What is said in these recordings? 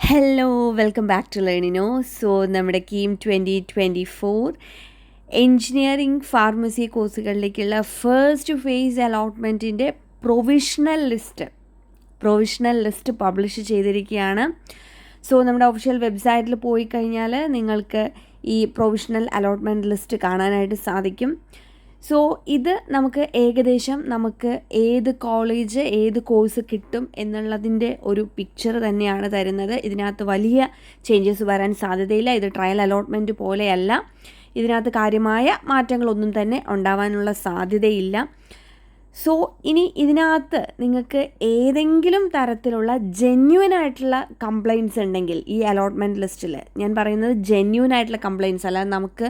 Hello welcome back to Learnino. So നമ്മുടെ KEAM 2024 engineering pharmacy കോഴ്സുകളിലേക്കുള്ള first phase അലോട്ട്മെൻറ്റിൻ്റെ provisional list publish ചെയ്തിരിക്കുകയാണ്. So നമ്മുടെ ഒഫീഷ്യൽ വെബ്സൈറ്റിൽ പോയി കഴിഞ്ഞാൽ നിങ്ങൾക്ക് ഈ പ്രൊവിഷണൽ അലോട്ട്മെൻറ്റ് ലിസ്റ്റ് കാണാനായിട്ട് സാധിക്കും. സോ ഇത് ഏകദേശം നമുക്ക് ഏത് കോളേജ് ഏത് കോഴ്സ് കിട്ടും എന്നുള്ളതിൻ്റെ ഒരു പിക്ചർ തന്നെയാണ് തരുന്നത്. ഇതിനകത്ത് വലിയ ചേഞ്ചസ് വരാൻ സാധ്യതയില്ല. ഇത് ട്രയൽ അലോട്ട്മെൻറ്റ് പോലെയല്ല. ഇതിനകത്ത് കാര്യമായ മാറ്റങ്ങളൊന്നും തന്നെ ഉണ്ടാവാനുള്ള സാധ്യതയില്ല. സോ ഇനി ഇതിനകത്ത് നിങ്ങൾക്ക് ഏതെങ്കിലും തരത്തിലുള്ള ജെന്യുവനായിട്ടുള്ള കംപ്ലയിൻറ്റ്സ് ഉണ്ടെങ്കിൽ ഈ അലോട്ട്മെൻറ്റ് ലിസ്റ്റിൽ, ഞാൻ പറയുന്നത് ജെന്യുവനായിട്ടുള്ള കംപ്ലയിൻറ്റ്സ് അല്ല, നമുക്ക്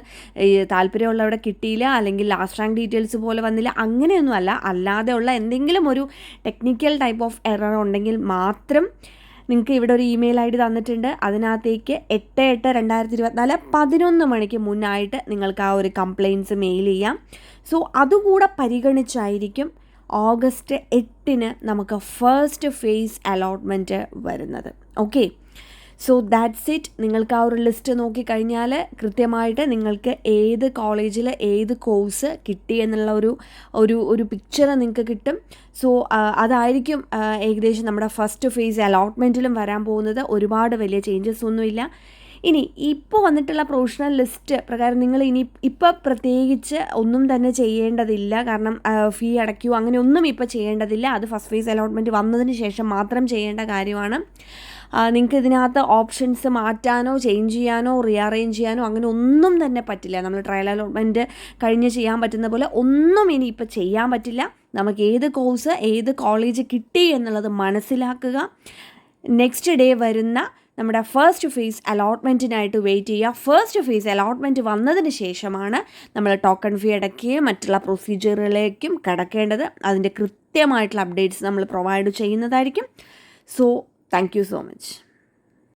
താല്പര്യമുള്ളവിടെ കിട്ടിയില്ല അല്ലെങ്കിൽ ലാസ്റ്റ് റാങ്ക് ഡീറ്റെയിൽസ് പോലെ വന്നില്ല, അങ്ങനെയൊന്നുമല്ല. അല്ലാതെയുള്ള എന്തെങ്കിലും ഒരു ടെക്നിക്കൽ ടൈപ്പ് ഓഫ് എറർ ഉണ്ടെങ്കിൽ മാത്രം നിങ്ങൾക്ക് ഇവിടെ ഒരു ഇമെയിൽ ഐ ഡി തന്നിട്ടുണ്ട്. അതിനകത്തേക്ക് 8/8/2024 11 മണിക്ക് മുന്നായിട്ട് നിങ്ങൾക്ക് ആ ഒരു കംപ്ലയിൻറ്റ്സ് മെയിൽ ചെയ്യാം. സോ അതുകൂടെ പരിഗണിച്ചായിരിക്കും ഓഗസ്റ്റ് 8 നമുക്ക് ഫസ്റ്റ് ഫേസ് അലോട്ട്മെൻറ്റ് വരുന്നത്. Okay, so that's it. നിങ്ങൾക്ക് ആ ഒരു ലിസ്റ്റ് നോക്കിക്കഴിഞ്ഞാൽ കൃത്യമായിട്ട് നിങ്ങൾക്ക് ഏത് കോളേജിൽ ഏത് കോഴ്സ് കിട്ടി എന്നുള്ള ഒരു പിക്ചർ നിങ്ങൾക്ക് കിട്ടും. സോ അതായിരിക്കും ഏകദേശം നമ്മുടെ ഫസ്റ്റ് ഫേസ് അലോട്ട്മെൻറ്റിലും വരാൻ പോകുന്നത്. ഒരുപാട് വലിയ ചേഞ്ചസ് ഒന്നുമില്ല. ഇനി ഇപ്പോൾ വന്നിട്ടുള്ള പ്രൊവിഷണൽ ലിസ്റ്റ് പ്രകാരം നിങ്ങൾ ഇപ്പോൾ പ്രത്യേകിച്ച് ഒന്നും തന്നെ ചെയ്യേണ്ടതില്ല. കാരണം ഫീ അടയ്ക്കുകയോ അങ്ങനെ ഒന്നും ഇപ്പോൾ ചെയ്യേണ്ടതില്ല. അത് ഫസ്റ്റ് ഫേസ് അലോട്ട്മെൻറ്റ് വന്നതിന് ശേഷം മാത്രം ചെയ്യേണ്ട കാര്യമാണ്. നിങ്ങൾക്ക് ഇതിനകത്ത് ഓപ്ഷൻസ് മാറ്റാനോ ചേഞ്ച് ചെയ്യാനോ റീഅറേഞ്ച് ചെയ്യാനോ അങ്ങനെ ഒന്നും തന്നെ പറ്റില്ല. നമ്മൾ ട്രയൽ അലോട്ട്മെൻറ്റ് കഴിഞ്ഞ് ചെയ്യാൻ പറ്റുന്ന പോലെ ഒന്നും ഇനി ഇപ്പോൾ ചെയ്യാൻ പറ്റില്ല. നമുക്ക് ഏത് കോഴ്സ് ഏത് കോളേജ് കിട്ടി എന്നുള്ളത് മനസ്സിലാക്കുക. നെക്സ്റ്റ് ഡേ വരുന്ന നമ്മുടെ ഫസ്റ്റ് ഫേസ് അലോട്ട്മെൻറ്റിനായിട്ട് വെയിറ്റ് ചെയ്യുക. ഫസ്റ്റ് ഫേസ് അലോട്ട്മെൻറ്റ് വന്നതിന് ശേഷമാണ് നമ്മൾ ടോക്കൺ ഫീ അടയ്ക്കുകയും മറ്റുള്ള പ്രൊസീജിയറിലേക്കും കടക്കേണ്ടത്. അതിൻ്റെ കൃത്യമായിട്ടുള്ള അപ്ഡേറ്റ്സ് നമ്മൾ പ്രൊവൈഡ് ചെയ്യുന്നതായിരിക്കും. So thank you so much.